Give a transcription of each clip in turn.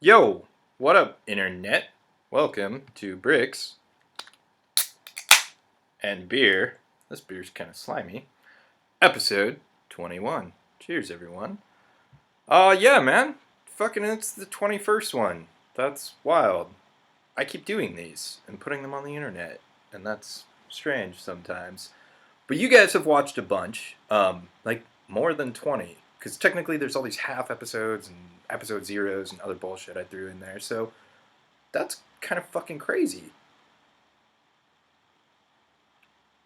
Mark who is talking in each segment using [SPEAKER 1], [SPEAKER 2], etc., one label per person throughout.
[SPEAKER 1] Yo, what up, internet? Welcome to Bricks and Beer. This beer's kind of slimy. Episode 21. Cheers, everyone. Yeah, man. Fucking, it's the 21st one. That's wild. I keep doing these and putting them on the internet, and that's strange sometimes. But you guys have watched a bunch, like more than 20, because technically there's all these half episodes and episode zeros and other bullshit I threw in there, so that's kind of fucking crazy.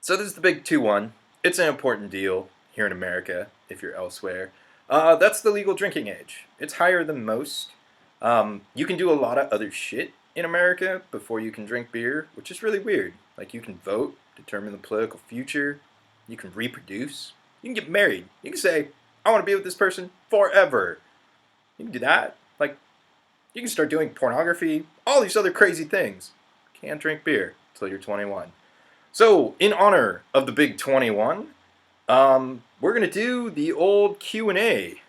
[SPEAKER 1] So this is the big 2-1. It's an important deal here in America, if you're elsewhere. That's the legal drinking age. It's higher than most. You can do a lot of other shit in America before you can drink beer, which is really weird. Like, you can vote, determine the political future, you can reproduce, you can get married. You can say, I want to be with this person forever. You can do that. Like, you can start doing pornography, all these other crazy things. Can't drink beer until you're 21. So, in honor of the big 21, we're going to do the old Q&A.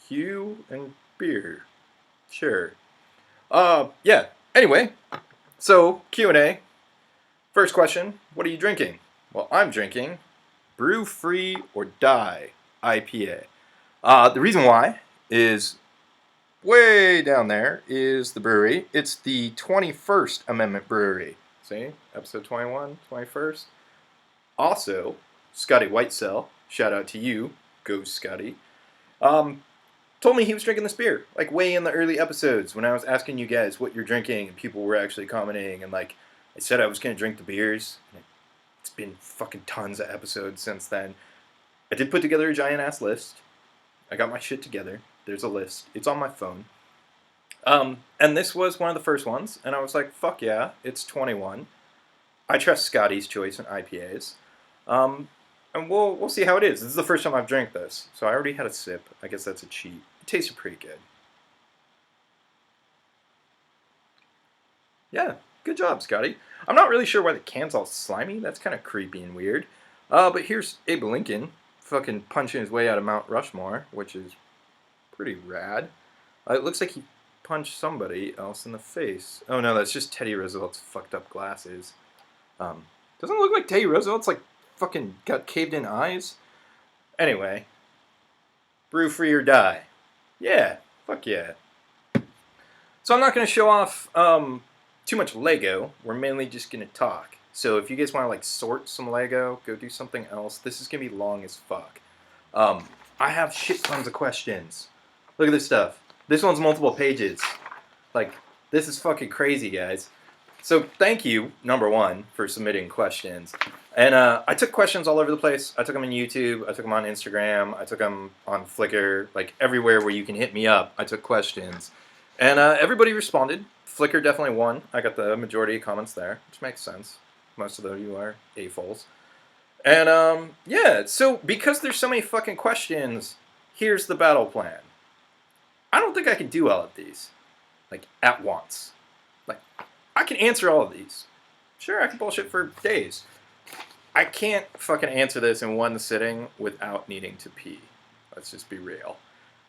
[SPEAKER 1] Q and beer. Sure. Yeah. Anyway, so Q&A. First question, what are you drinking? Well, I'm drinking Brew Free or Die IPA. The reason why is way down there is the brewery. It's the 21st Amendment Brewery. See? Episode 21, 21st. Also, Scotty Whitesell, shout out to you, go Scotty, told me he was drinking this beer, like way in the early episodes when I was asking you guys what you're drinking and people were actually commenting, and like I said I was going to drink the beers. It's been fucking tons of episodes since then. I did put together a giant ass list. I got my shit together. There's a list. It's on my phone. And this was one of the first ones, and I was like, fuck yeah, it's 21. I trust Scotty's choice in IPAs. And we'll see how it is. This is the first time I've drank this, so I already had a sip. I guess that's a cheat. It tasted pretty good. Yeah, good job, Scotty. I'm not really sure why the can's all slimy. That's kind of creepy and weird. But here's Abe Lincoln, fucking punching his way out of Mount Rushmore, which is pretty rad. It looks like he punched somebody else in the face. Oh no, that's just Teddy Roosevelt's fucked up glasses. Doesn't it look like Teddy Roosevelt's like fucking got caved in eyes? Anyway, Brew Free or Die. Yeah, fuck yeah. So I'm not going to show off too much Lego. We're mainly just going to talk. So if you guys want to like sort some Lego, go do something else. This is going to be long as fuck. I have shit tons of questions. Look at this stuff. This one's multiple pages. Like, this is fucking crazy, guys. So thank you, number one, for submitting questions. And I took questions all over the place. I took them on YouTube. I took them on Instagram. I took them on Flickr. Like, everywhere where you can hit me up, I took questions. And everybody responded. Flickr definitely won. I got the majority of comments there, which makes sense. Most of you are A-foles. And, yeah, so because there's so many fucking questions, here's the battle plan. I don't think I can do all of these, like, at once. Like, I can answer all of these. Sure, I can bullshit for days. I can't fucking answer this in one sitting without needing to pee. Let's just be real.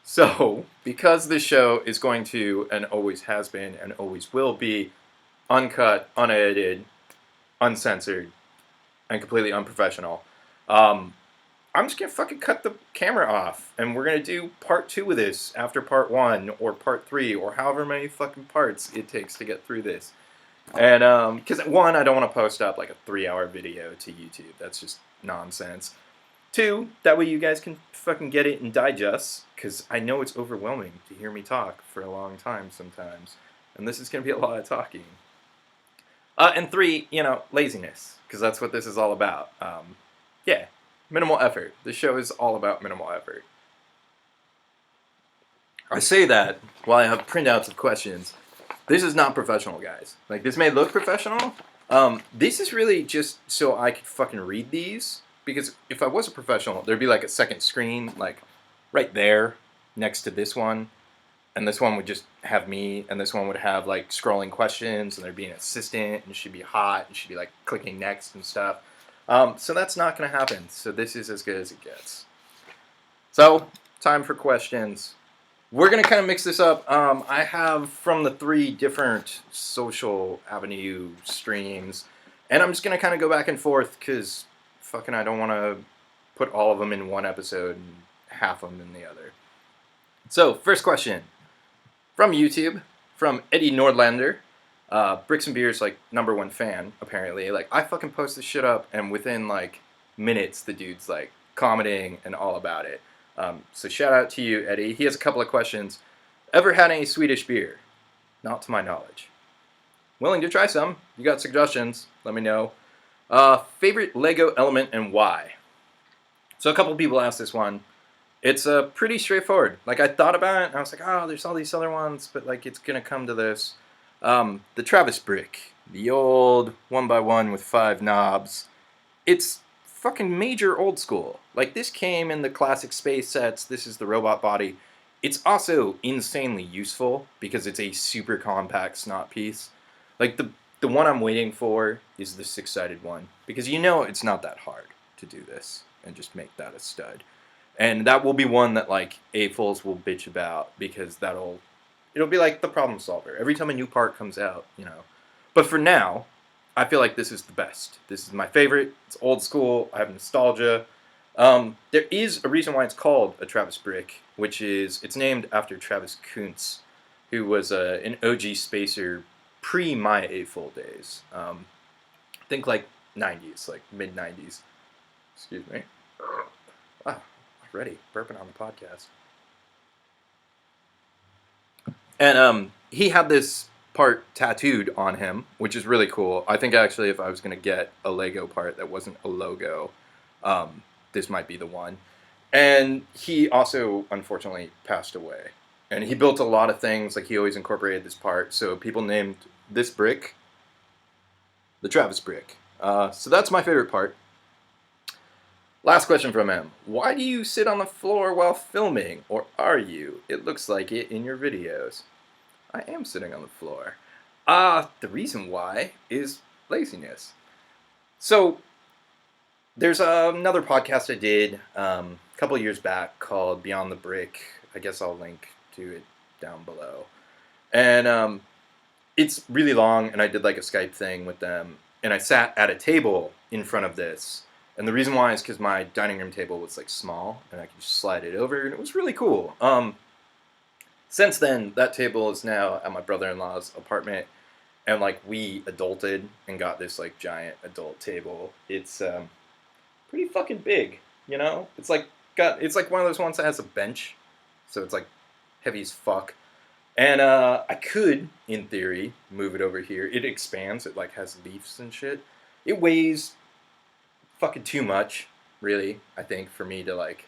[SPEAKER 1] So, because this show is going to, and always has been, and always will be, uncut, unedited, uncensored, and completely unprofessional, I'm just gonna fucking cut the camera off, and we're gonna do part 2 of this after part 1, or part 3, or however many fucking parts it takes to get through this. And, because 1, I don't want to post up like a 3-hour video to YouTube. That's just nonsense. 2, that way you guys can fucking get it and digest, because I know it's overwhelming to hear me talk for a long time sometimes. And this is gonna be a lot of talking. And 3, laziness, because that's what this is all about. Yeah. Minimal effort. This show is all about minimal effort. I say that while I have printouts of questions. This is not professional, guys. Like, this may look professional. This is really just so I could fucking read these. Because if I was a professional, there'd be like a second screen, like, right there, next to this one. And this one would just have me, and this one would have, like, scrolling questions, and there'd be an assistant, and she'd be hot, and she'd be, like, clicking next and stuff. So that's not going to happen. So this is as good as it gets. So, time for questions. we're going to kind of mix this up. I have from the 3 different social avenue streams, and I'm just going to kind of go back and forth because fucking I don't want to put all of them in one episode and half of them in the other. So, first question from YouTube, from Eddie Nordlander. Bricks and Beer's like #1 fan, apparently. Like, I fucking post this shit up, and within like minutes, the dude's like commenting and all about it. So shout out to you, Eddie. He has a couple of questions. Ever had any Swedish beer? Not to my knowledge. Willing to try some. You got suggestions, let me know. Favorite Lego element and why? So a couple people asked this one. It's pretty straightforward. Like, I thought about it, and I was like, oh, there's all these other ones, but like it's going to come to this. The Travis brick. The old 1x1 with 5 knobs. It's fucking major old school. Like, this came in the classic space sets. This is the robot body. It's also insanely useful because it's a super compact snot piece. Like, the one I'm waiting for is the 6-sided one, because you know it's not that hard to do this and just make that a stud. And that will be one that like AFOLs will bitch about, because it'll be like the problem solver every time a new part comes out, you know. But for now, I feel like this is the best. This is my favorite. It's old school. I have nostalgia. There is a reason why it's called a Travis brick, which is it's named after Travis Kuntz, who was an OG spacer pre my AFOL days. Think like 90s, like mid 90s. Excuse me. Wow, already burping on the podcast. And he had this part tattooed on him, which is really cool. I think actually if I was going to get a Lego part that wasn't a logo, this might be the one. And he also, unfortunately, passed away. And he built a lot of things, like he always incorporated this part. So people named this brick the Travis brick. So that's my favorite part. Last question from him. Why do you sit on the floor while filming? Or are you? It looks like it in your videos. I am sitting on the floor. The reason why is laziness. So, there's another podcast I did a couple years back called Beyond the Brick. I guess I'll link to it down below. And it's really long, and I did like a Skype thing with them. And I sat at a table in front of this. And the reason why is because my dining room table was like small, and I could just slide it over, and it was really cool. Since then, that table is now at my brother-in-law's apartment, and like we adulted and got this like giant adult table. It's pretty fucking big, you know. It's like one of those ones that has a bench, so it's like heavy as fuck. And I could, in theory, move it over here. It expands. It like has leaves and shit. It weighs fucking too much, really, I think, for me to like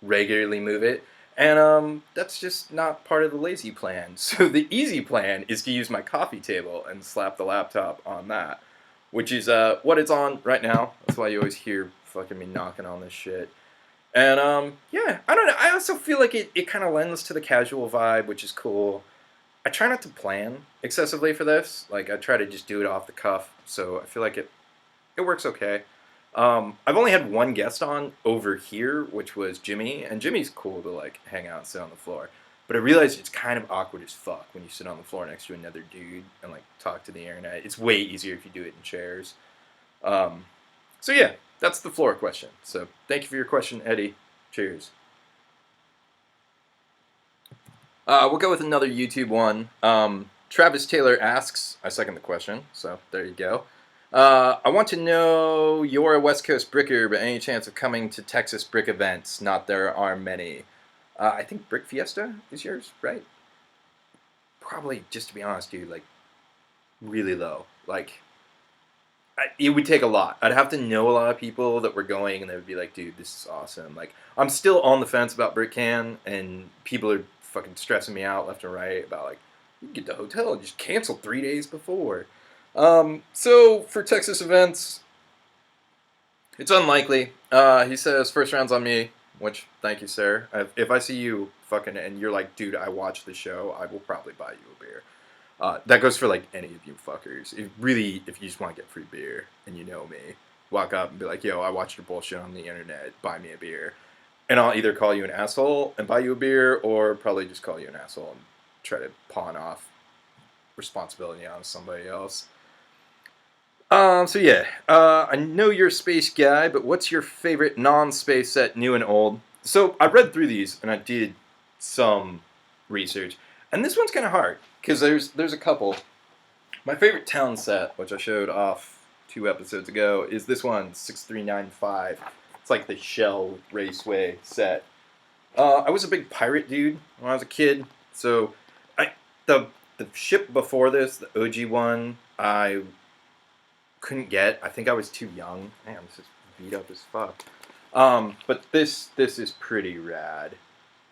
[SPEAKER 1] regularly move it. And that's just not part of the lazy plan. So the easy plan is to use my coffee table and slap the laptop on that, which is what it's on right now. That's why you always hear fucking me knocking on this shit. And yeah, I don't know. I also feel like it kind of lends to the casual vibe, which is cool. I try not to plan excessively for this. Like, I try to just do it off the cuff, so I feel like it works okay. I've only had one guest on over here, which was Jimmy, and Jimmy's cool to like hang out and sit on the floor. But I realized it's kind of awkward as fuck when you sit on the floor next to another dude and like talk to the internet. It's way easier if you do it in chairs. So yeah, that's the floor question. So thank you for your question, Eddie. Cheers. We'll go with another YouTube one. Travis Taylor asks, I second the question, so there you go. I want to know, you're a West Coast bricker, but any chance of coming to Texas brick events? Not there are many. I think Brick Fiesta is yours, right? Probably, just to be honest, dude, like, really low. Like, it would take a lot. I'd have to know a lot of people that were going, and they would be like, dude, this is awesome. Like, I'm still on the fence about BrickCan, and people are fucking stressing me out left and right about, like, you can get the hotel and just cancel 3 days before. So for Texas events, it's unlikely. He says first round's on me, which thank you, sir. If I see you fucking and you're like, dude, I watched the show, I will probably buy you a beer. That goes for like any of you fuckers. If you just want to get free beer and you know me, walk up and be like, yo, I watched your bullshit on the internet, buy me a beer. And I'll either call you an asshole and buy you a beer, or probably just call you an asshole and try to pawn off responsibility on somebody else. So yeah, I know you're a space guy, but what's your favorite non-space set, new and old? So I read through these and I did some research, and this one's kind of hard because there's a couple. My favorite town set, which I showed off 2 episodes ago, is this one, 6395. It's like the Shell Raceway set. I was a big pirate dude when I was a kid, so I the ship before this, the OG one, I couldn't get. I think I was too young. Man, this is beat up as fuck. But this is pretty rad.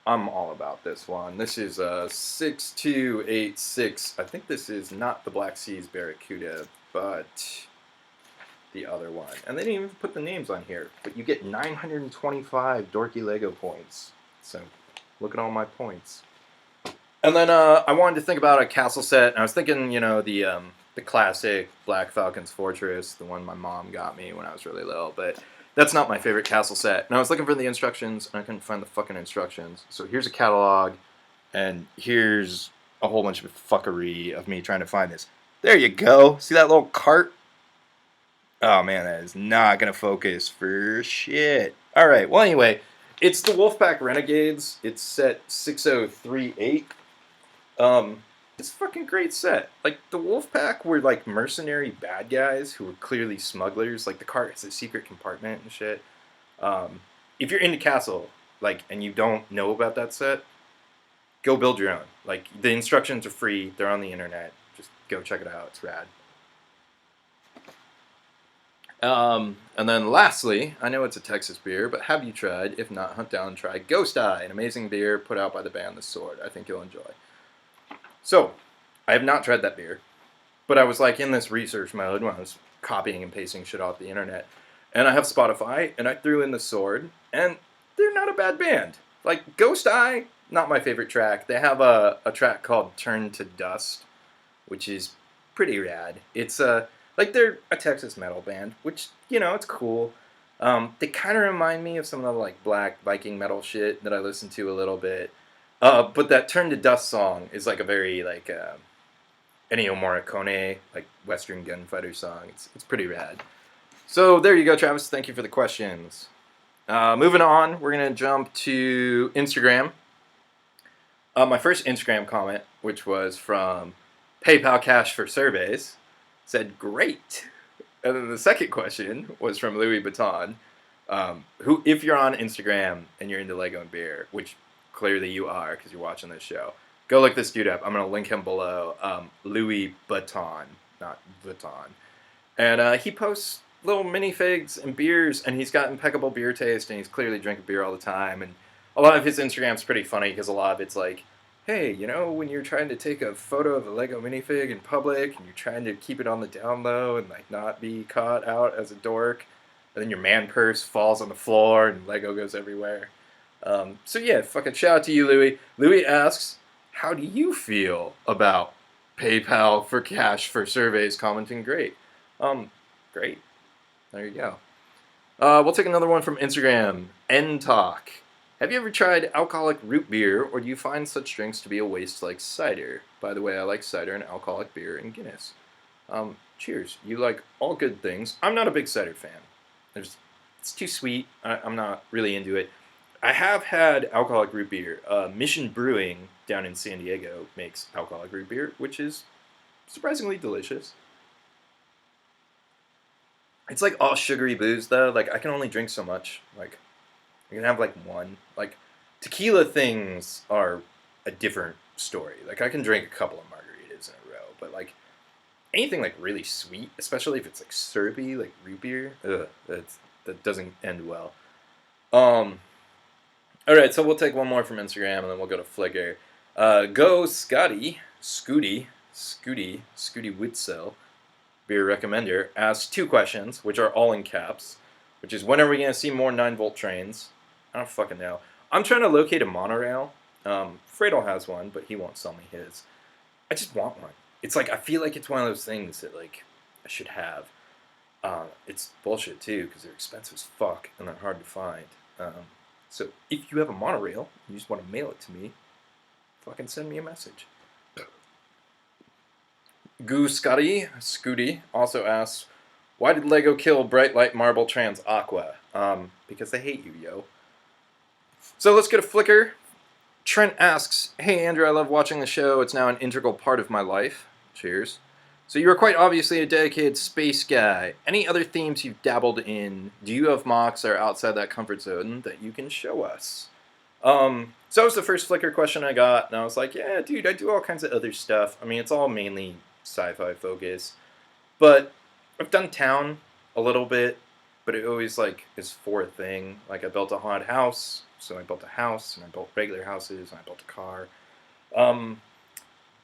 [SPEAKER 1] I'm all about this one. This is a 6286. I think this is not the Black Seas Barracuda, but the other one. And they didn't even put the names on here. But you get 925 dorky Lego points. So look at all my points. And then I wanted to think about a castle set. And I was thinking, the classic Black Falcon's Fortress, the one my mom got me when I was really little. But that's not my favorite castle set. And I was looking for the instructions, and I couldn't find the fucking instructions. So here's a catalog, and here's a whole bunch of fuckery of me trying to find this. There you go. See that little cart? Oh, man, that is not going to focus for shit. All right, well, anyway, it's the Wolfpack Renegades. It's set 6038. It's a fucking great set. Like, the Wolfpack were, like, mercenary bad guys who were clearly smugglers. Like, the cart has a secret compartment and shit. If you're into Castle, like, and you don't know about that set, go build your own. Like, the instructions are free. They're on the internet. Just go check it out. It's rad. And then lastly, I know it's a Texas beer, but have you tried? If not, hunt down and try Ghost Eye, an amazing beer put out by the band The Sword. I think you'll enjoy. So, I have not tried that beer, but I was like in this research mode when I was copying and pasting shit off the internet. And I have Spotify, and I threw in The Sword, and they're not a bad band. Like, Ghost Eye, not my favorite track. They have a track called Turn to Dust, which is pretty rad. It's like they're a Texas metal band, which, it's cool. They kind of remind me of some of the like black Viking metal shit that I listen to a little bit. But that Turn to Dust song is like a very like Ennio Morricone, like Western gunfighter song. It's pretty rad. So there you go, Travis. Thank you for the questions. Moving on, we're gonna jump to Instagram. My first Instagram comment, which was from PayPal Cash for Surveys, said great. And then the second question was from Louis Vuitton, who, if you're on Instagram and you're into Lego and beer, which clearly you are because you're watching this show, go look this dude up. I'm going to link him below. Louis Vuitton, not Vuitton. And he posts little minifigs and beers, and he's got impeccable beer taste, and he's clearly drinking beer all the time. And a lot of his Instagram's pretty funny because a lot of it's like, hey, when you're trying to take a photo of a Lego minifig in public and you're trying to keep it on the down low and like not be caught out as a dork, and then your man purse falls on the floor and Lego goes everywhere. So yeah, fucking shout out to you, Louis. Louis asks, how do you feel about PayPal for cash for surveys? Commenting great. Great. There you go. We'll take another one from Instagram. N-Talk. Have you ever tried alcoholic root beer, or do you find such drinks to be a waste like cider? By the way, I like cider and alcoholic beer and Guinness. Cheers. You like all good things. I'm not a big cider fan. It's too sweet. I'm not really into it. I have had alcoholic root beer. Mission Brewing down in San Diego makes alcoholic root beer, which is surprisingly delicious. It's like all sugary booze, though. Like, I can only drink so much. Like, I can have like one. Like, tequila things are a different story. Like, I can drink a couple of margaritas in a row, but like anything like really sweet, especially if it's like syrupy, like root beer, that doesn't end well. All right, so we'll take one more from Instagram, and then we'll go to Flickr. Go Scotty Witzel, beer recommender, asks 2 questions, which are all in caps, which is, when are we going to see more 9-volt trains? I don't fucking know. I'm trying to locate a monorail. Fredo has one, but he won't sell me his. I just want one. It's like, I feel like it's one of those things that, like, I should have. It's bullshit, too, because they're expensive as fuck, and they're hard to find. So if you have a monorail, and you just want to mail it to me, fucking send me a message. Scooty also asks, why did Lego kill Bright Light Marble Trans Aqua? Because they hate you, yo. So let's get a flicker. Trent asks, hey Andrew, I love watching the show. It's now an integral part of my life. Cheers. So you are quite obviously a dedicated space guy. Any other themes you've dabbled in? Do you have mocks that are outside that comfort zone that you can show us? So that was the first Flickr question I got, and I was like, yeah, dude, I do all kinds of other stuff. I mean, it's all mainly sci-fi focus, but I've done town a little bit, but it always, like, is for a thing. Like, I built a haunted house, so I built a house, and I built regular houses, and I built a car.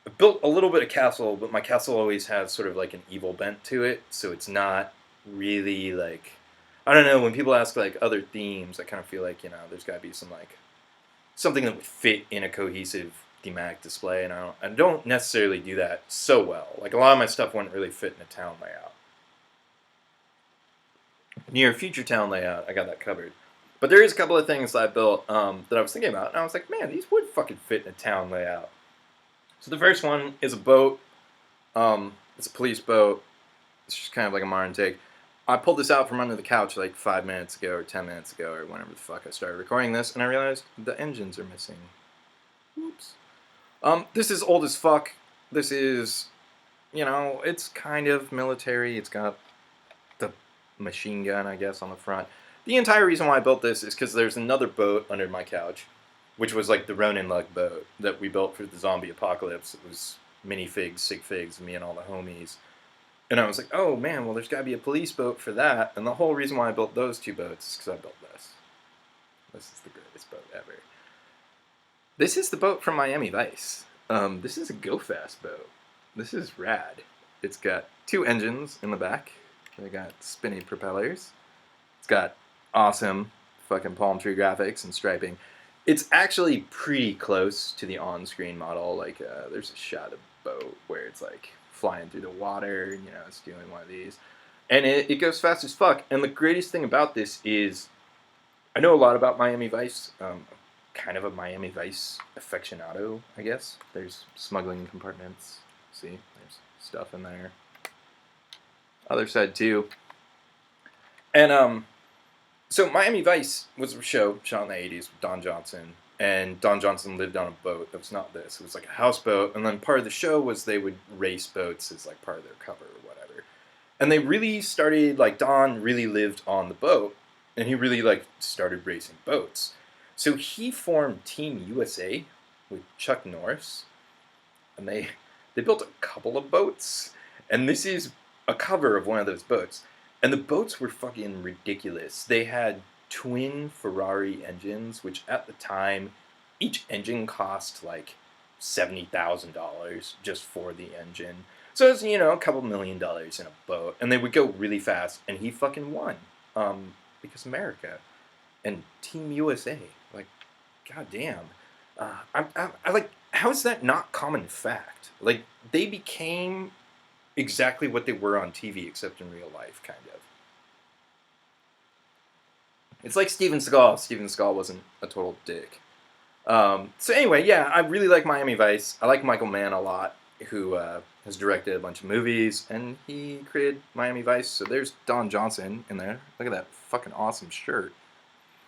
[SPEAKER 1] I built a little bit of castle, but my castle always has sort of like an evil bent to it, so it's not really like, I don't know, when people ask like other themes, I kind of feel like, there's got to be some like, something that would fit in a cohesive thematic display, and I don't necessarily do that so well. Like a lot of my stuff wouldn't really fit in a town layout. Near future town layout, I got that covered. But there is a couple of things that I built that I was thinking about, and I was like, man, these would fucking fit in a town layout. So the first one is a boat. It's a police boat. It's just kind of like a modern take. I pulled this out from under the couch like 5 minutes ago or 10 minutes ago or whenever the fuck I started recording this, and I realized the engines are missing. Whoops. This is old as fuck. This is, it's kind of military. It's got the machine gun, I guess, on the front. The entire reason why I built this is because there's another boat under my couch, which was like the Ronin lug boat that we built for the zombie apocalypse. It was minifigs, sig figs, me and all the homies. And I was like, oh man, well there's got to be a police boat for that. And the whole reason why I built those two boats is because I built this. This is the greatest boat ever. This is the boat from Miami Vice. This is a go fast boat. This is rad. It's got 2 engines in the back. They got spinny propellers. It's got awesome fucking palm tree graphics and striping. It's actually pretty close to the on-screen model. Like, there's a shot of the boat where it's like flying through the water. It's doing one of these, and it goes fast as fuck. And the greatest thing about this is, I know a lot about Miami Vice. Kind of a Miami Vice aficionado, I guess. There's smuggling compartments. See, there's stuff in there. Other side too. And so Miami Vice was a show shot in the 80s with Don Johnson, and Don Johnson lived on a boat that was not this. It was like a houseboat, and then part of the show was they would race boats as like part of their cover or whatever. And they really started, like Don really lived on the boat, and he really like started racing boats. So he formed Team USA with Chuck Norris, and they built a couple of boats, and this is a cover of one of those boats. And the boats were fucking ridiculous. They had twin Ferrari engines, which at the time, each engine cost like $70,000 just for the engine. So it's, a couple $1 million in a boat. And they would go really fast, and he fucking won. Because America. And Team USA. Like, goddamn. I like, how is that not common fact? Like, they became exactly what they were on TV, except in real life, kind of. It's like Steven Seagal. Steven Seagal wasn't a total dick. So anyway, yeah, I really like Miami Vice. I like Michael Mann a lot, who has directed a bunch of movies, and he created Miami Vice. So there's Don Johnson in there. Look at that fucking awesome shirt.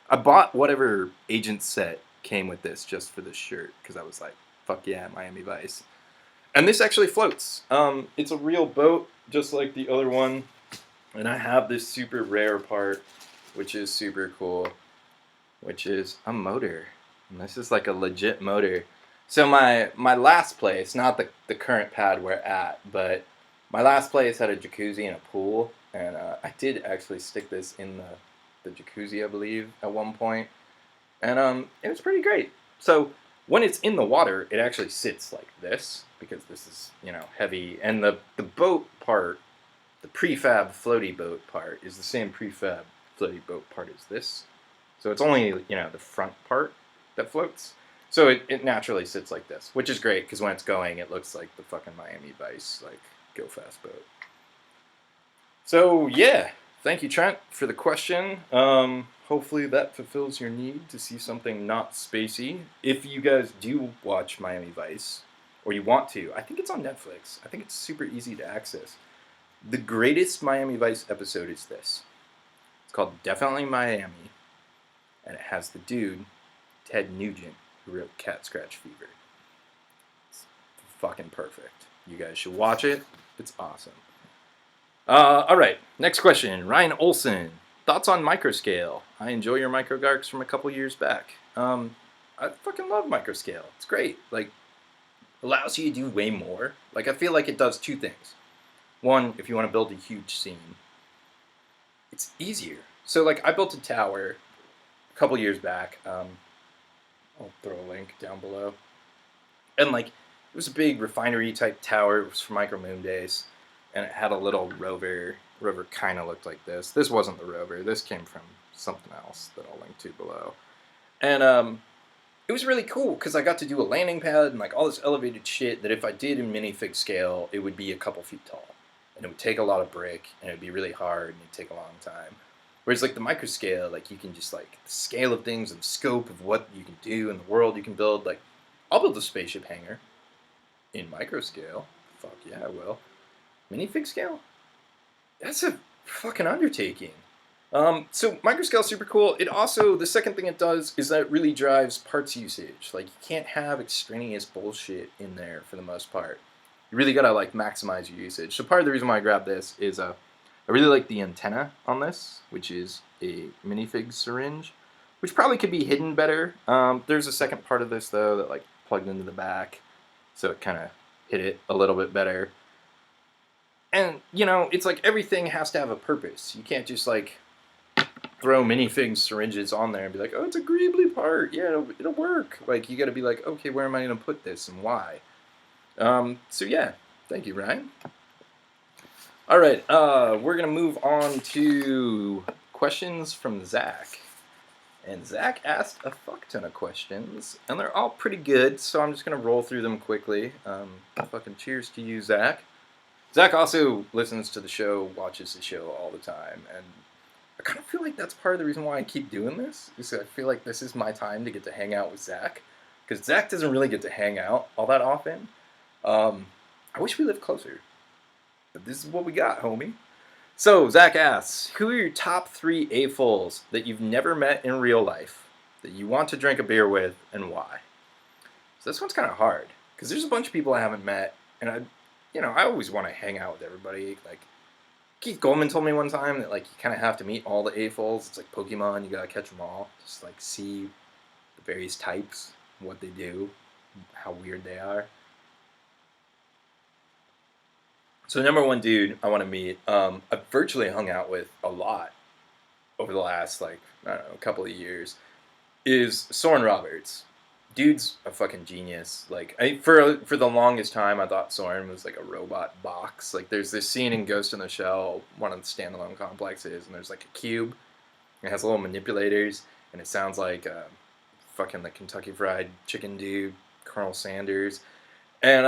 [SPEAKER 1] I bought whatever agent set came with this just for this shirt, because I was like, fuck yeah, Miami Vice. And this actually floats. It's a real boat, just like the other one. And I have this super rare part, which is super cool, which is a motor. And this is like a legit motor. So my last place, not the current pad we're at, but my last place had a jacuzzi and a pool. And I did actually stick this in the jacuzzi, I believe, at one point. And it was pretty great. So when it's in the water, it actually sits like this, because this is, heavy. And the boat part, the prefab floaty boat part, is the same prefab floaty boat part as this. So it's only, the front part that floats. So it naturally sits like this, which is great, because when it's going, it looks like the fucking Miami Vice, like, go fast boat. So, yeah. Thank you, Trent, for the question. hopefully that fulfills your need to see something not spacey. If you guys do watch Miami Vice, or you want to, I think it's on Netflix. I think it's super easy to access. The greatest Miami Vice episode is this. It's called Definitely Miami, and it has the dude, Ted Nugent, who wrote Cat Scratch Fever. It's fucking perfect. You guys should watch it. It's awesome. All right, next question. Ryan Olson. Thoughts on Microscale? I enjoy your microgarks from a couple years back. I fucking love Microscale. It's great. Like, allows you to do way more. Like, I feel like it does two things. One, if you want to build a huge scene, it's easier. So, like, I built a tower a couple years back. I'll throw a link down below. And, like, it was a big refinery-type tower. It was for Micro Moon Days. And it had a little rover. Rover kind of looked like this. This wasn't the rover. This came from something else that I'll link to below. And it was really cool because I got to do a landing pad and like all this elevated shit that if I did in minifig scale, it would be a couple feet tall. And it would take a lot of brick and it would be really hard and it'd take a long time. Whereas like the Microscale, like you can just like the scale of things and scope of what you can do in the world you can build. Like I'll build a spaceship hangar in Microscale. Fuck yeah, I will. Minifig scale? That's a fucking undertaking. So Microscale is super cool. It also, the second thing it does is that it really drives parts usage. Like you can't have extraneous bullshit in there for the most part. You really gotta like maximize your usage. So part of the reason why I grabbed this is I really like the antenna on this, which is a minifig syringe, which probably could be hidden better. There's a second part of this though that like plugged into the back, so it kind of hit it a little bit better. And, you know, it's like everything has to have a purpose. You can't just, like, throw minifig syringes on there and be like, oh, it's a greebly part. Yeah, it'll work. Like, you got to be like, okay, where am I going to put this and why? So, yeah. Thank you, Ryan. All right. We're going to move on to questions from Zach. And Zach asked a fuck ton of questions, and they're all pretty good, so I'm just going to roll through them quickly. Fucking cheers to you, Zach. Zach also listens to the show, watches the show all the time, and I kind of feel like that's part of the reason why I keep doing this, is I feel like this is my time to get to hang out with Zach, because Zach doesn't really get to hang out all that often. I wish we lived closer, but this is what we got, homie. So, Zach asks, who are your top 3 AFOLs that you've never met in real life, that you want to drink a beer with, and why? So this one's kind of hard, because there's a bunch of people I haven't met, and I always want to hang out with everybody. Like, Keith Goldman told me one time that, like, you kind of have to meet all the AFOLs. It's like Pokemon, you gotta catch them all. Just, like, see the various types, what they do, how weird they are. So, number one dude I want to meet, I've virtually hung out with a lot over the last, like, I don't know, a couple of years, is Soren Roberts. Dude's a fucking genius. Like, for the longest time, I thought Soren was like a robot box. Like, there's this scene in Ghost in the Shell, one of the standalone complexes, and there's like a cube. It has little manipulators, and it sounds like fucking the Kentucky Fried Chicken dude, Colonel Sanders. And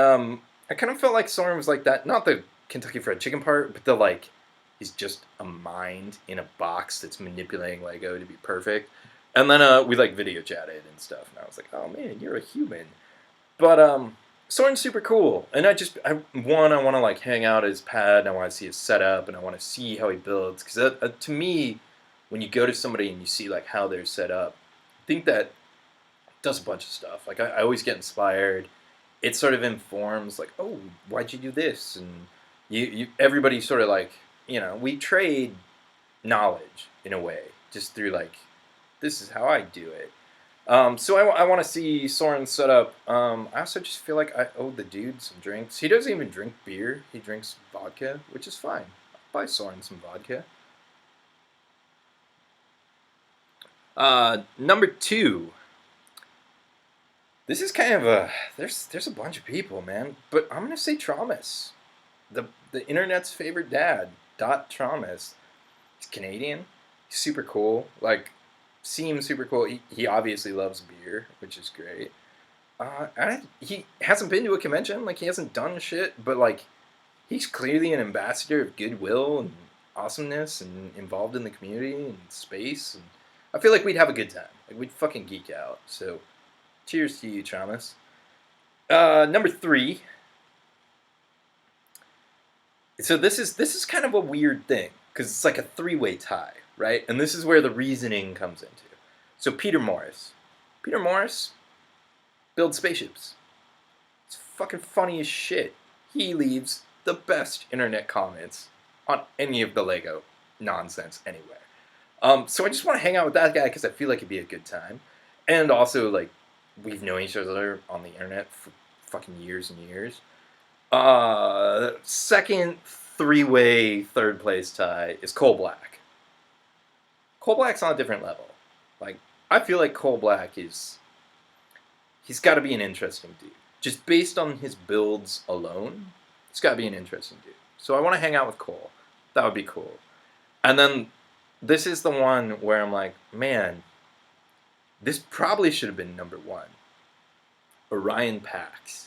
[SPEAKER 1] I kind of felt like Soren was like that. Not the Kentucky Fried Chicken part, but the like, he's just a mind in a box that's manipulating Lego to be perfect. And then we like video chatted and stuff, and I was like, "Oh man, you're a human." But Soren's super cool, and I want to like hang out at his pad, and I want to see his setup, and I want to see how he builds. Because to me, when you go to somebody and you see like how they're set up, I think that does a bunch of stuff. Like I always get inspired. It sort of informs like, "Oh, why'd you do this?" And everybody sort of like, we trade knowledge in a way, just through like, this is how I do it. So I want to see Soren set up. I also just feel like I owe the dude some drinks. He doesn't even drink beer. He drinks vodka, which is fine. I'll buy Soren some vodka. Number 2. This is kind of a... There's a bunch of people, man. But I'm going to say Traumas. The internet's favorite dad. Traumas. He's Canadian. He's super cool. Like... seems super cool. He obviously loves beer, which is great. He hasn't been to a convention, like he hasn't done shit, but like he's clearly an ambassador of goodwill and awesomeness and involved in the community and space. And I feel like we'd have a good time. Like, we'd fucking geek out. So, cheers to you, Thomas. Number 3. So this is kind of a weird thing because it's like a 3-way tie, right? And this is where the reasoning comes into. So Peter Morris builds spaceships. It's fucking funny as shit. He leaves the best internet comments on any of the Lego nonsense anywhere. So I just want to hang out with that guy because I feel like it'd be a good time. And also, like, we've known each other on the internet for fucking years and years. Second 3-way third place tie is Coal Black. Coal Black's on a different level. Like, I feel like Coal Black he's got to be an interesting dude. Just based on his builds alone, it's got to be an interesting dude. So I want to hang out with Cole. That would be cool. And then this is the one where I'm like, man, this probably should have been number 1. Orion Pax.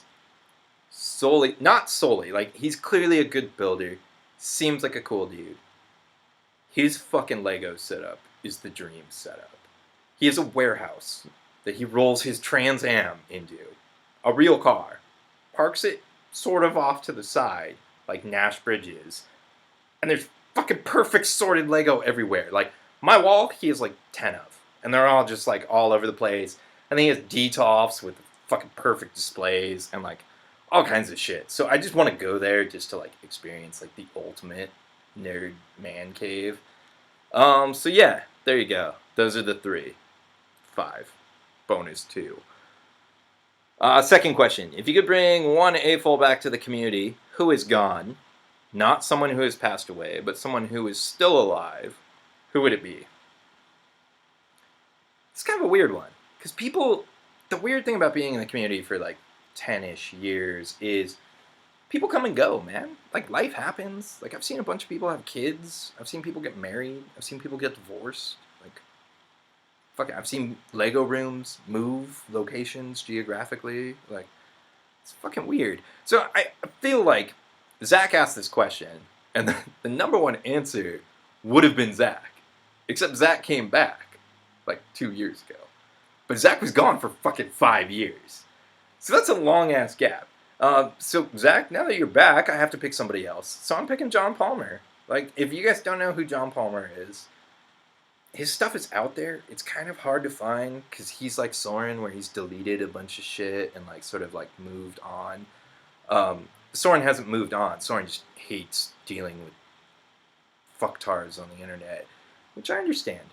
[SPEAKER 1] Not solely, like, he's clearly a good builder, seems like a cool dude. His fucking Lego setup is the dream setup. He has a warehouse that he rolls his Trans Am into, a real car, parks it sort of off to the side, like Nash Bridges, and there's fucking perfect sorted Lego everywhere. Like, my wall, he has like 10 of, and they're all just like all over the place, and then he has DTOFs with fucking perfect displays, and like, all kinds of shit. So I just want to go there just to like experience like the ultimate nerd man cave. So yeah, there you go. Those are the 3. 5. Bonus 2. Second question. If you could bring one AFOL back to the community who is gone, not someone who has passed away, but someone who is still alive, who would it be? It's kind of a weird one. Because the weird thing about being in the community for like 10-ish years is people come and go, man. Like, life happens. Like, I've seen a bunch of people have kids. I've seen people get married. I've seen people get divorced. Like, fuck, I've seen Lego rooms move locations geographically. Like, it's fucking weird. So I feel like Zach asked this question, and the number 1 answer would have been Zach. Except Zach came back like 2 years ago. But Zach was gone for fucking 5 years. So that's a long-ass gap. So, Zach, now that you're back, I have to pick somebody else. So I'm picking John Palmer. Like, if you guys don't know who John Palmer is, his stuff is out there. It's kind of hard to find, because he's like Soren, where he's deleted a bunch of shit and, like, sort of, like, moved on. Soren hasn't moved on. Soren just hates dealing with fucktards on the internet, which I understand.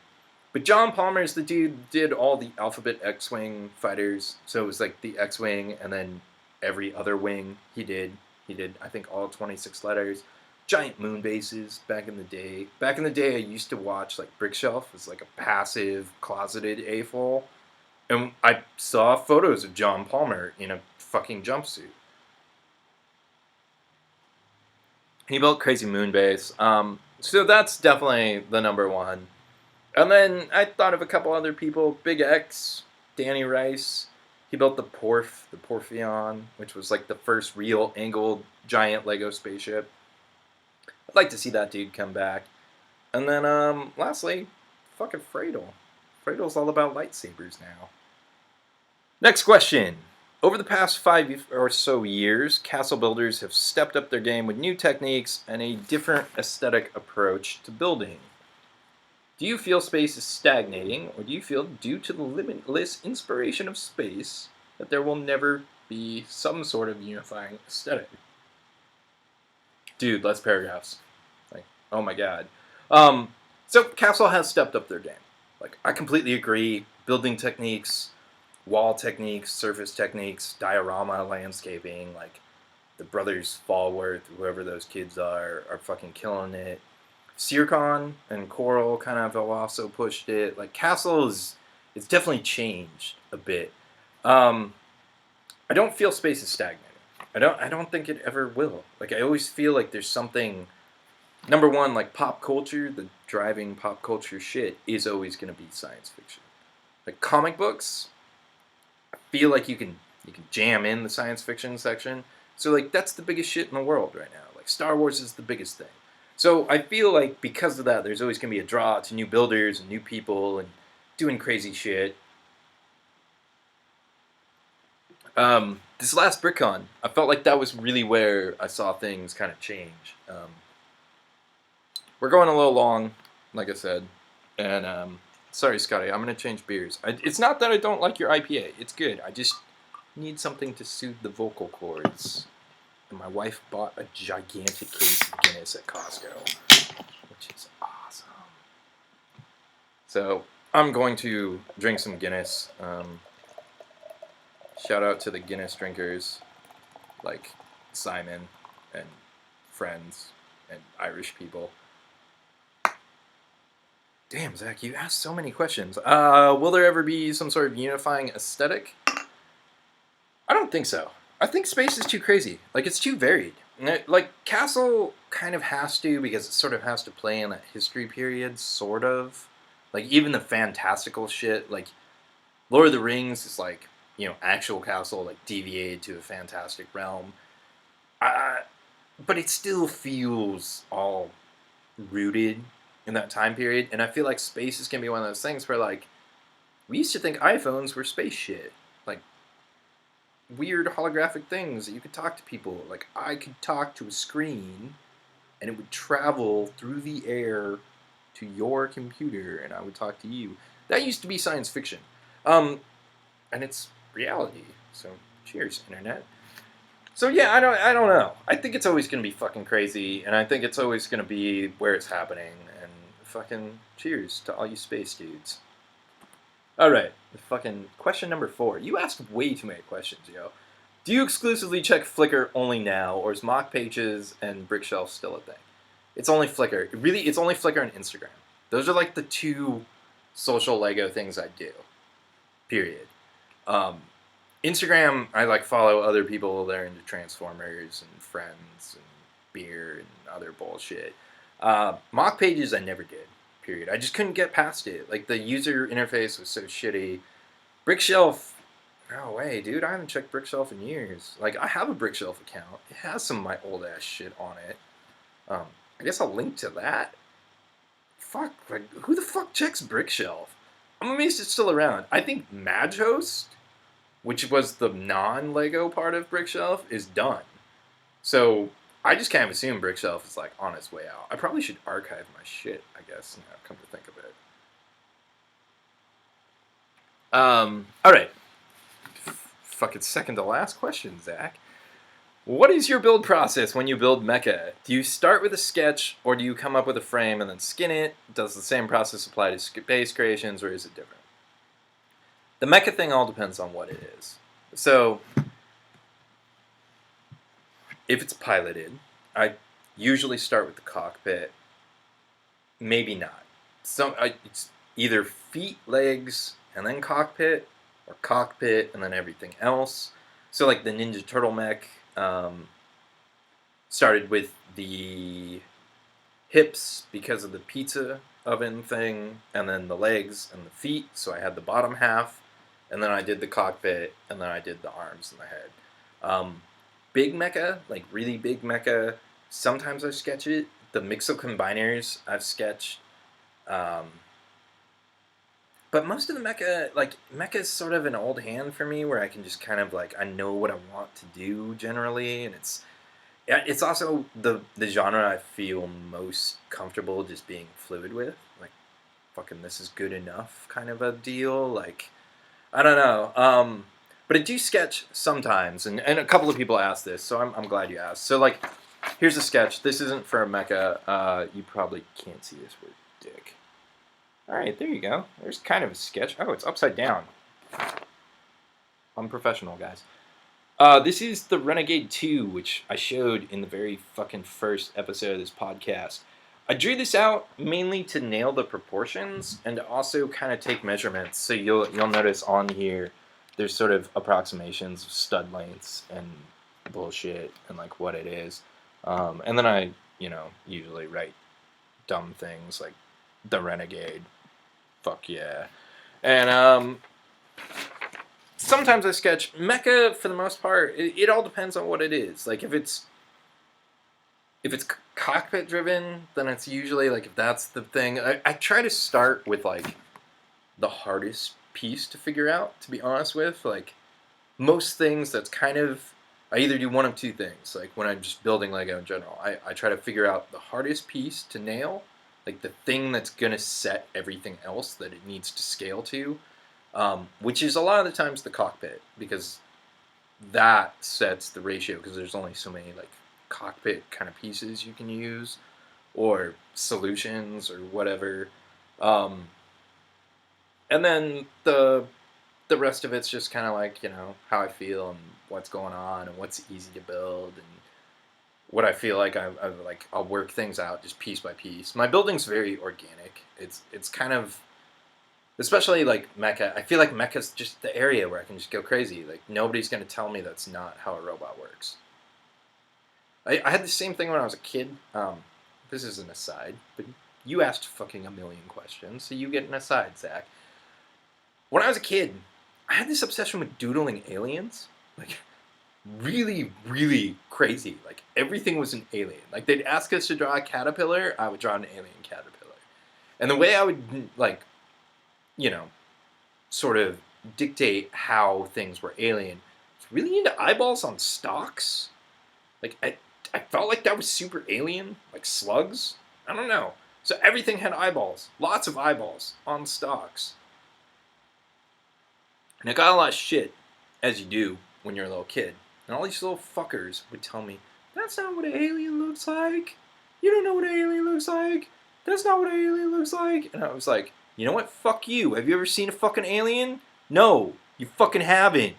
[SPEAKER 1] But John Palmer is the dude who did all the Alphabet X-Wing fighters. So it was like the X-Wing and then every other wing he did. He did, I think, all 26 letters. Giant moon bases back in the day. Back in the day, I used to watch like Brickshelf as like a passive, closeted AFOL. And I saw photos of John Palmer in a fucking jumpsuit. He built Crazy Moon Base. So that's definitely the number 1. And then I thought of a couple other people. Big X, Danny Rice. He built the Porphion, which was like the first real angled giant Lego spaceship. I'd like to see that dude come back. And then, lastly, fucking Freydle. Freydle's all about lightsabers now. Next question. Over the past 5 or so years, castle builders have stepped up their game with new techniques and a different aesthetic approach to building. Do you feel space is stagnating, or do you feel, due to the limitless inspiration of space, that there will never be some sort of unifying aesthetic? Dude, less paragraphs. Like, oh my god. So Castle has stepped up their game. Like, I completely agree. Building techniques, wall techniques, surface techniques, diorama, landscaping, like, the brothers Fallworth, whoever those kids are fucking killing it. Searcon and Coral kind of have also pushed it. Like, Castle it's definitely changed a bit. I don't feel space is stagnating. I don't think it ever will. Like, I always feel like there's something. Number 1, like pop culture, the driving pop culture shit is always going to be science fiction. Like comic books, I feel like you can jam in the science fiction section. So like that's the biggest shit in the world right now. Like Star Wars is the biggest thing. So I feel like because of that, there's always going to be a draw to new builders and new people, and doing crazy shit. This last BrickCon, I felt like that was really where I saw things kind of change. We're going a little long, like I said, and sorry, Scotty, I'm gonna change beers. It's not that I don't like your IPA; it's good. I just need something to soothe the vocal cords. And my wife bought a gigantic case of Guinness at Costco, which is awesome. So I'm going to drink some Guinness. Shout out to the Guinness drinkers, like Simon and friends and Irish people. Damn, Zach, you asked so many questions. Will there ever be some sort of unifying aesthetic? I don't think so. I think space is too crazy. Like, it's too varied. Like, Castle kind of has to, because it sort of has to play in that history period, sort of. Like, even the fantastical shit, like, Lord of the Rings is like, you know, actual Castle, like, deviated to a fantastic realm. But it still feels all rooted in that time period, and I feel like space is gonna be one of those things where, like, we used to think iPhones were space shit, like weird holographic things that you could talk to people. Like, I could talk to a screen, and it would travel through the air to your computer, and I would talk to you. That used to be science fiction, and it's reality. So, cheers, internet. So yeah, I don't know. I think it's always gonna be fucking crazy, and I think it's always gonna be where it's happening. And fucking cheers to all you space dudes. All right, fucking question number 4. You asked way too many questions, yo. Do you exclusively check Flickr only now, or is mock pages and Brickshelf still a thing? It's only Flickr. Really, it's only Flickr and Instagram. Those are like the 2 social Lego things I do. Period. Instagram, I like follow other people that are into Transformers and Friends and beer and other bullshit. Mock pages, I never did. Period. I just couldn't get past it. Like, the user interface was so shitty. Brickshelf, no way, dude. I haven't checked Brickshelf in years. Like, I have a Brickshelf account. It has some of my old ass shit on it. I guess I'll link to that. Fuck, like, who the fuck checks Brickshelf? I'm amazed it's still around. I think Maghost, which was the non-Lego part of Brickshelf, is done. So I just kind of assume Brickshelf is like on its way out. I probably should archive my shit, I guess, come to think of it. Alright. Fucking second to last question, Zach. What is your build process when you build Mecha? Do you start with a sketch, or do you come up with a frame and then skin it? Does the same process apply to base creations, or is it different? The Mecha thing all depends on what it is. So, if it's piloted, I usually start with the cockpit. Maybe not. It's either feet, legs, and then cockpit, or cockpit and then everything else. So, like the Ninja Turtle mech started with the hips because of the pizza oven thing, and then the legs and the feet. So I had the bottom half, and then I did the cockpit, and then I did the arms and the head. Big mecha, like really big mecha, sometimes I sketch it. The Mixo combiners I've sketched. But most of the mecha, like, mecha is sort of an old hand for me, where I can just kind of, like, I know what I want to do generally, and it's also the genre I feel most comfortable just being fluid with. Like, fucking this is good enough kind of a deal. Like, I don't know. But I do sketch sometimes, and a couple of people asked this, so I'm glad you asked. So, like, here's a sketch. This isn't for a mecha. You probably can't see this word, dick. Alright, there you go. There's kind of a sketch. Oh, it's upside down. Unprofessional, guys. This is the Renegade 2, which I showed in the very fucking first episode of this podcast. I drew this out mainly to nail the proportions and to also kind of take measurements. So you'll notice on here there's sort of approximations of stud lengths and bullshit and like what it is. And then I, usually write dumb things like the Renegade. Fuck yeah. And sometimes I sketch mecha for the most part. It all depends on what it is. Like if it's cockpit driven, then it's usually like if that's the thing. I try to start with like the hardest piece to figure out, to be honest with. Like, most things that's kind of, I either do one of two things. Like, when I'm just building Lego in general, I try to figure out the hardest piece to nail, like the thing that's going to set everything else that it needs to scale to, which is a lot of the times the cockpit, because that sets the ratio, because there's only so many, like, cockpit kind of pieces you can use, or solutions, or whatever. Um, and then the rest of it's just kind of like, how I feel and what's going on and what's easy to build and what I feel like I'll work things out just piece by piece. My building's very organic. It's kind of, especially like Mecha. I feel like Mecha's just the area where I can just go crazy. Like, nobody's gonna tell me that's not how a robot works. I had the same thing when I was a kid. This is an aside, but you asked fucking a million questions, so you get an aside, Zach. When I was a kid, I had this obsession with doodling aliens. Like, really, really crazy. Like, everything was an alien. Like, they'd ask us to draw a caterpillar, I would draw an alien caterpillar. And the way I would, like, sort of dictate how things were alien, was really into eyeballs on stalks. Like, I felt like that was super alien. Like, slugs. I don't know. So everything had eyeballs. Lots of eyeballs on stalks. And I got a lot of shit, as you do when you're a little kid. And all these little fuckers would tell me, that's not what an alien looks like. You don't know what an alien looks like. That's not what an alien looks like. And I was like, you know what? Fuck you. Have you ever seen a fucking alien? No, you fucking haven't.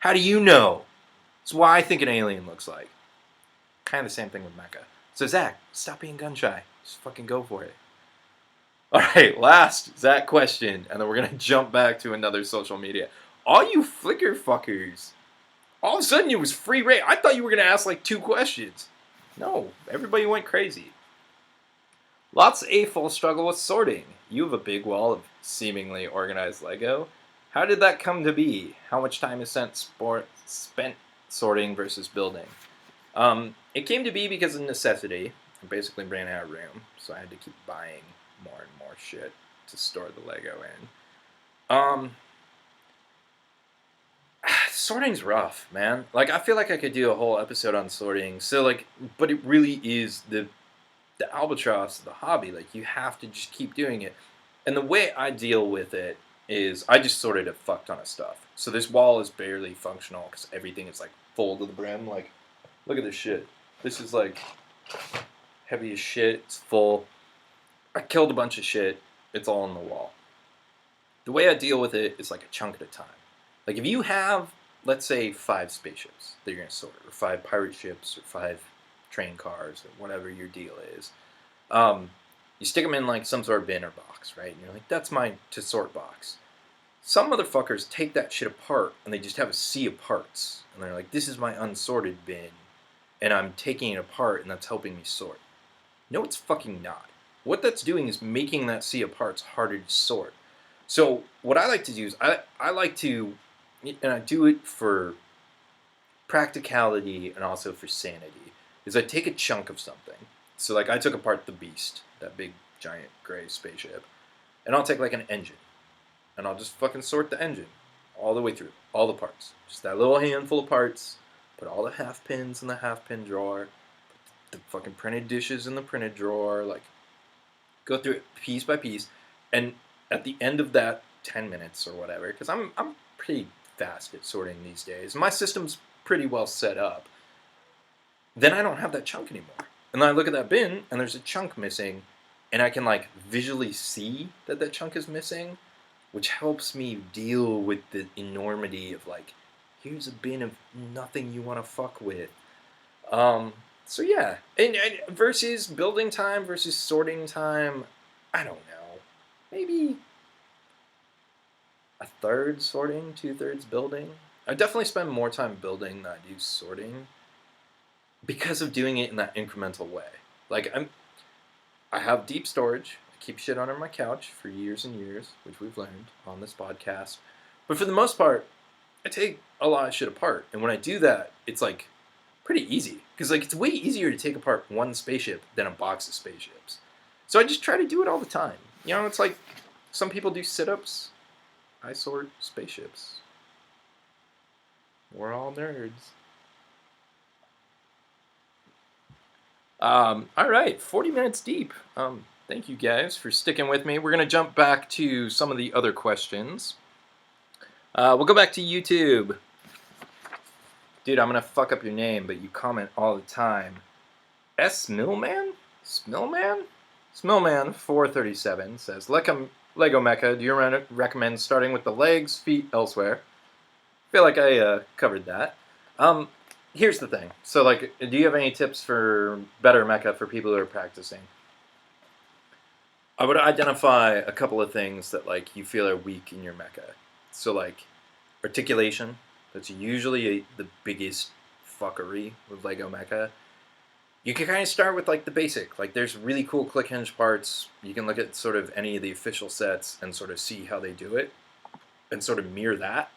[SPEAKER 1] How do you know? It's why I think an alien looks like. Kind of the same thing with Mecha. So Zach, stop being gun shy. Just fucking go for it. Alright, last Zach question, and then we're going to jump back to another social media. All you Flickr fuckers, all of a sudden it was free reign. I thought you were going to ask like 2 questions. No, everybody went crazy. Lots of A-full struggle with sorting. You have a big wall of seemingly organized Lego. How did that come to be? How much time is spent sorting versus building? It came to be because of necessity. I basically ran out of room, so I had to keep buying more and more shit to store the Lego in. Sorting's rough, man. Like, I feel like I could do a whole episode on sorting. So, like, but it really is the albatross of the hobby. Like, you have to just keep doing it. And the way I deal with it is I just sorted a fuck ton of stuff. So this wall is barely functional because everything is, like, full to the brim. Like, look at this shit. This is, like, heavy as shit. It's full. I killed a bunch of shit. It's all on the wall. The way I deal with it is like a chunk at a time. Like, if you have, let's say, 5 spaceships that you're going to sort, or 5 pirate ships, or 5 train cars, or whatever your deal is, you stick them in like some sort of bin or box, right? And you're like, that's my to sort box. Some motherfuckers take that shit apart and they just have a sea of parts. And they're like, this is my unsorted bin, and I'm taking it apart and that's helping me sort. No, it's fucking not. What that's doing is making that sea of parts harder to sort. So what I like to do is I like to, and I do it for practicality and also for sanity, is I take a chunk of something. So like I took apart the Beast, that big giant gray spaceship, and I'll take like an engine, and I'll just fucking sort the engine all the way through, all the parts. Just that little handful of parts, put all the half pins in the half pin drawer, put the fucking printed dishes in the printed drawer, like go through it piece by piece, and at the end of that 10 minutes or whatever, because I'm pretty fast at sorting these days, my system's pretty well set up, then I don't have that chunk anymore. And then I look at that bin, and there's a chunk missing, and I can like visually see that that chunk is missing, which helps me deal with the enormity of like, here's a bin of nothing you want to fuck with. So yeah, and versus building time versus sorting time, I don't know. Maybe a third sorting, 2/3 building. I definitely spend more time building than I do sorting because of doing it in that incremental way. Like I have deep storage. I keep shit under my couch for years and years, which we've learned on this podcast. But for the most part, I take a lot of shit apart. And when I do that, it's like pretty easy. Because like it's way easier to take apart one spaceship than a box of spaceships. So I just try to do it all the time. You know, it's like Some people do sit-ups. I sort spaceships. We're all nerds. All right, 40 minutes deep. Thank you guys for sticking with me. We're going to jump back to some of the other questions. We'll go back to YouTube. Dude, I'm going to fuck up your name, but you comment all the time. S. Millman? Smillman? Smillman 437 says, Lego Mecha, do you recommend starting with the legs, feet, elsewhere? I feel like I covered that. Here's the thing. So, like, do you have any tips for better mecha for people who are practicing? I would identify a couple of things that, like, you feel are weak in your mecha. So, like, articulation. That's usually the biggest fuckery with Lego Mecha. You can kind of start with, like, the basic. Like, there's really cool click hinge parts. You can look at sort of any of the official sets and sort of see how they do it and sort of mirror that.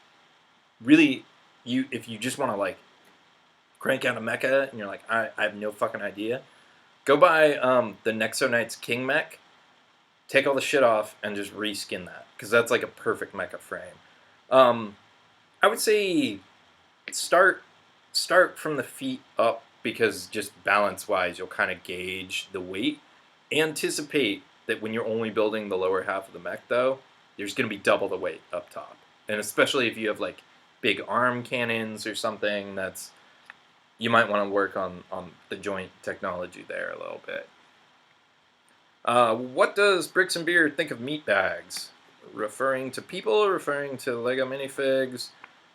[SPEAKER 1] Really, if you just want to, like, crank out a mecha and you're like, I have no fucking idea, go buy the Nexo Knights King mech, take all the shit off, and just reskin that. Because that's, like, a perfect mecha frame. I would say start from the feet up, because just balance-wise, you'll kind of gauge the weight. Anticipate that when you're only building the lower half of the mech, though, there's going to be double the weight up top. And especially if you have, like, big arm cannons or something, you might want to work on the joint technology there a little bit. What does Bricks and Beer think of meat bags? Referring to people or referring to Lego minifigs?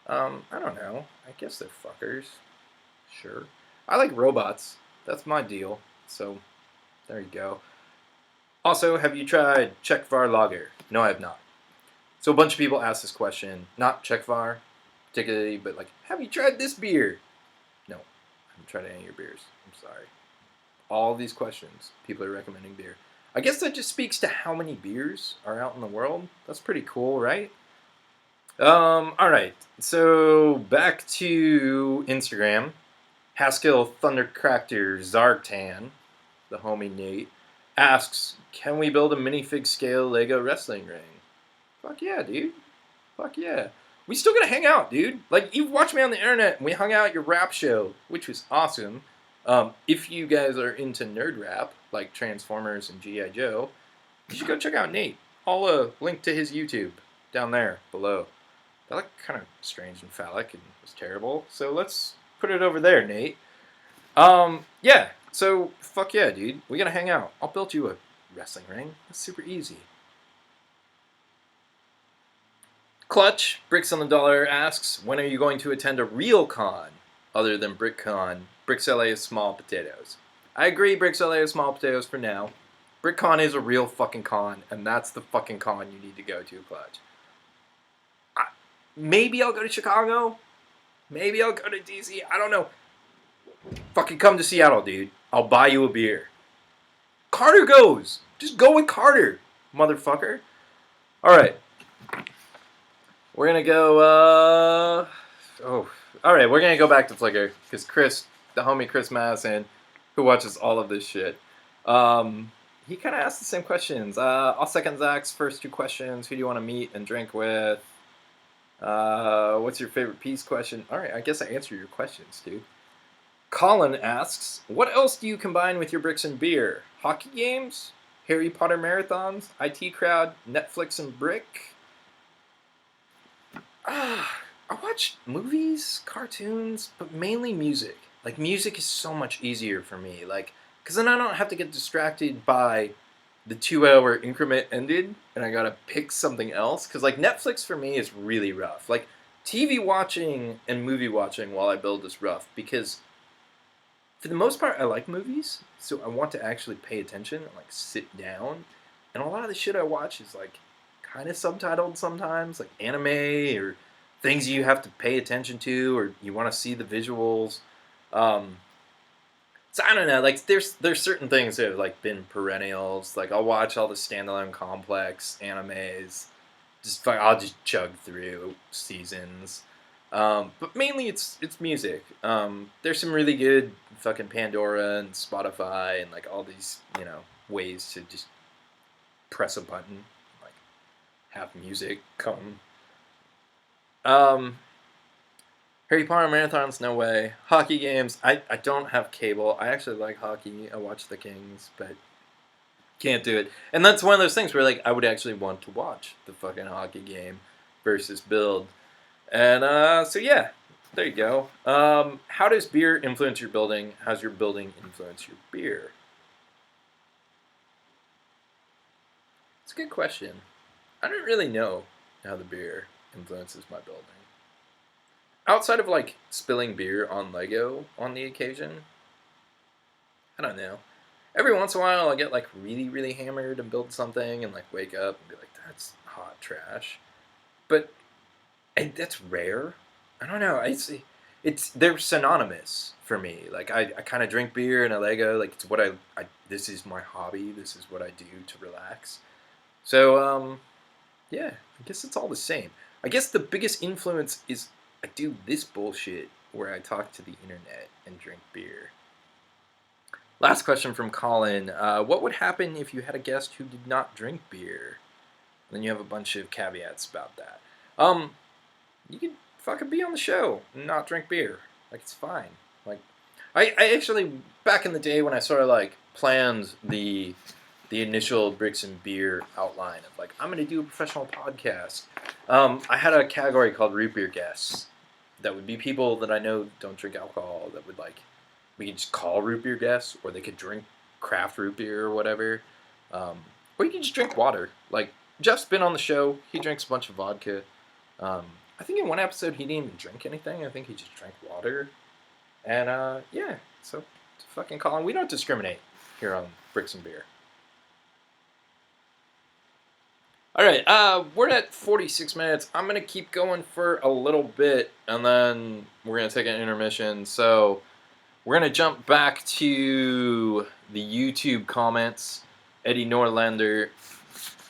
[SPEAKER 1] I don't know. I guess they're fuckers. Sure. I like robots. That's my deal. So, there you go. Also, have you tried Czechvar Lager? No, I have not. So a bunch of people ask this question. Not Czechvar, particularly, but like, have you tried this beer? No, I haven't tried any of your beers. I'm sorry. All these questions, people are recommending beer. I guess that just speaks to how many beers are out in the world. That's pretty cool, right? Alright, so back to Instagram. Haskell Thundercractor Zartan, the homie Nate, asks, can we build a minifig scale Lego wrestling ring? Fuck yeah, dude. Fuck yeah. We still gotta hang out, dude. Like, you watched me on the internet and we hung out at your rap show, which was awesome. If you guys are into nerd rap, like Transformers and G.I. Joe, you should go check out Nate. I'll link to his YouTube down there below. That looked kind of strange and phallic and was terrible. So let's put it over there, Nate. Yeah. So, fuck yeah, dude. We gotta hang out. I'll build you a wrestling ring. That's super easy. Clutch, Bricks on the Dollar, asks, when are you going to attend a real con other than BrickCon? Bricks LA is small potatoes. I agree, Bricks LA is small potatoes for now. BrickCon is a real fucking con, and that's the fucking con you need to go to, Clutch. Maybe I'll go to Chicago. Maybe I'll go to DC. I don't know. Fucking come to Seattle, dude. I'll buy you a beer. Carter goes. Just go with Carter, motherfucker. Alright. We're gonna go, Alright, we're gonna go back to Flickr. Because Chris, the homie Chris Madison, who watches all of this shit, he kind of asked the same questions. I'll second Zach's first two questions. Who do you want to meet and drink with? What's your favorite piece question? Alright, I guess I answered your questions, dude. Colin asks, what else do you combine with your bricks and beer? Hockey games? Harry Potter marathons? IT crowd? Netflix and brick? I watch movies, cartoons, but mainly music. Like, music is so much easier for me. Like, because then I don't have to get distracted by the 2-hour increment ended, and I gotta pick something else. Because, like, Netflix for me is really rough. Like, TV watching and movie watching while I build is rough. Because, for the most part, I like movies. So I want to actually pay attention and, like, sit down. And a lot of the shit I watch is, like, kind of subtitled sometimes. Like, anime or things you have to pay attention to, or you want to see the visuals. So I don't know, like, there's certain things that have, like, been perennials. Like, I'll watch all the standalone complex animes. I'll just chug through seasons. But mainly it's music. There's some really good fucking Pandora and Spotify and, like, all these, ways to just press a button. Like, have music come. Harry Potter marathons, no way. Hockey games, I don't have cable. I actually like hockey. I watch the Kings, but can't do it. And that's one of those things where like I would actually want to watch the fucking hockey game versus build. And so yeah, there you go. How does beer influence your building? How's your building influence your beer? It's a good question. I don't really know how the beer influences my building. Outside of like spilling beer on Lego on the occasion, I don't know. Every once in a while, I'll get like really, really hammered and build something and like wake up and be like, that's hot trash. But that's rare. I don't know. It's they're synonymous for me. Like I kind of drink beer and I Lego. Like it's what I. This is my hobby. This is what I do to relax. So yeah, I guess it's all the same. I guess the biggest influence is I do this bullshit where I talk to the internet and drink beer. Last question from Colin. What would happen if you had a guest who did not drink beer? And then you have a bunch of caveats about that. You could fucking be on the show and not drink beer. Like, it's fine. Like, I actually, back in the day when I sort of, like, planned the initial Bricks and Beer outline of, like, I'm going to do a professional podcast, I had a category called root beer guests. That would be people that I know don't drink alcohol that would, like, we could just call root beer guests, or they could drink craft root beer or whatever. Or you could just drink water. Like, Jeff's been on the show. He drinks a bunch of vodka. I think in one episode he didn't even drink anything. I think he just drank water. And, yeah. So, fucking Colin, we don't discriminate here on Bricks and Beer. Alright, we're at 46 minutes. I'm going to keep going for a little bit, and then we're going to take an intermission. So, we're going to jump back to the YouTube comments. Eddie Norlander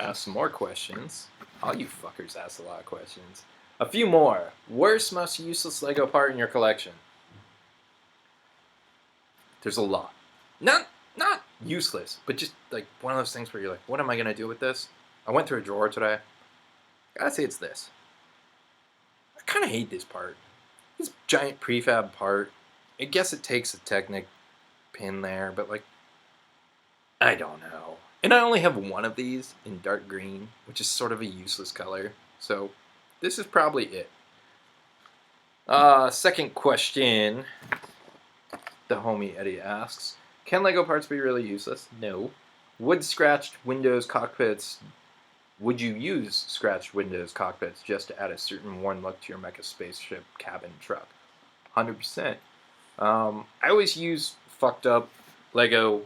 [SPEAKER 1] asked some more questions. All you fuckers asked a lot of questions. A few more. Worst, most useless Lego part in your collection? There's a lot. Not useless, but just like one of those things where you're like, what am I going to do with this? I went through a drawer today. I gotta say it's this. I kind of hate this part. This giant prefab part. I guess it takes a Technic pin there, but like, I don't know. And I only have one of these in dark green, which is sort of a useless color. So this is probably it. Second question. The homie Eddie asks, can Lego parts be really useless? No. Would scratched windows cockpits... Would you use scratched windows cockpits just to add a certain worn look to your Mecha spaceship cabin truck? 100%. I always use fucked up Lego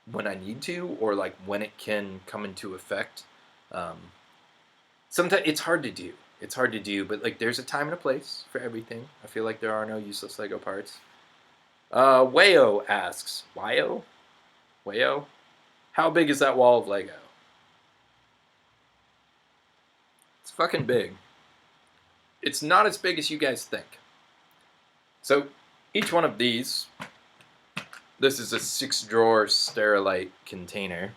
[SPEAKER 1] when I need to, or like when it can come into effect. Sometimes it's hard to do. It's hard to do, but like there's a time and a place for everything. I feel like there are no useless Lego parts. Wayo asks, Wayo? How big is that wall of Lego? It's fucking big. It's not as big as you guys think. So, each one of these, this is a 6-drawer Sterilite container.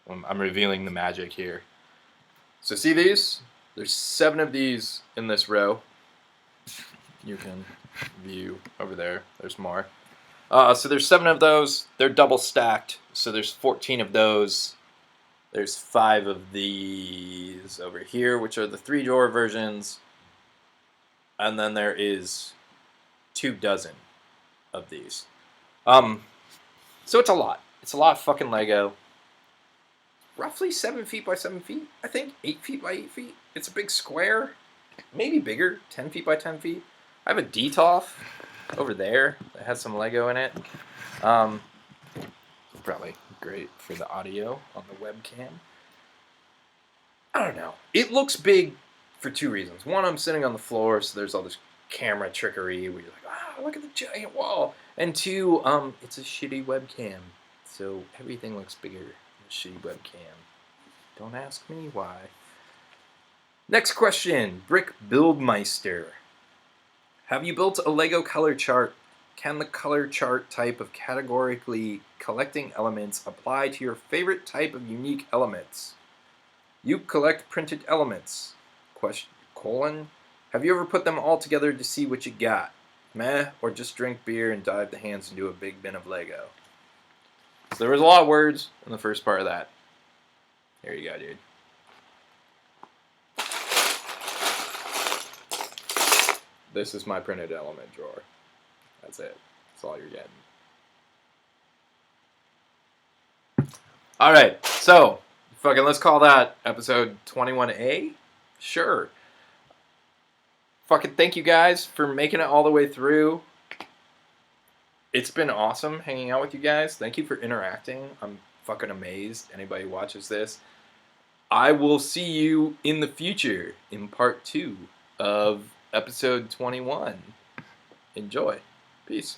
[SPEAKER 1] I'm revealing the magic here. So see these? There's 7 of these in this row. You can view over there. There's more. So there's 7 of those. They're double stacked. So there's 14 of those. There's 5 of these over here, which are the 3-drawer versions. And then there is 2 dozen of these. So it's a lot. It's a lot of fucking Lego. Roughly 7 feet by 7 feet, I think. 8 feet by 8 feet. It's a big square. Maybe bigger. 10 feet by 10 feet. I have a DTOF over there that has some Lego in it. Probably great for the audio on the webcam. I don't know. It looks big for 2 reasons. One, I'm sitting on the floor, so there's all this camera trickery where you're like, look at the giant wall. And 2, it's a shitty webcam, so everything looks bigger in a shitty webcam. Don't ask me why. Next question, Brick Buildmeister. Have you built a Lego color chart? Can the color chart type of categorically collecting elements apply to your favorite type of unique elements? You collect printed elements. Question, colon. Have you ever put them all together to see what you got? Meh, or just drink beer and dive the hands into a big bin of Lego. So there was a lot of words in the first part of that. Here you go, dude. This is my printed element drawer. That's it. That's all you're getting. Alright, so, fucking let's call that episode 21A? Sure. Fucking thank you guys for making it all the way through. It's been awesome hanging out with you guys. Thank you for interacting. I'm fucking amazed anybody watches this. I will see you in the future in part 2 of episode 21. Enjoy. Peace.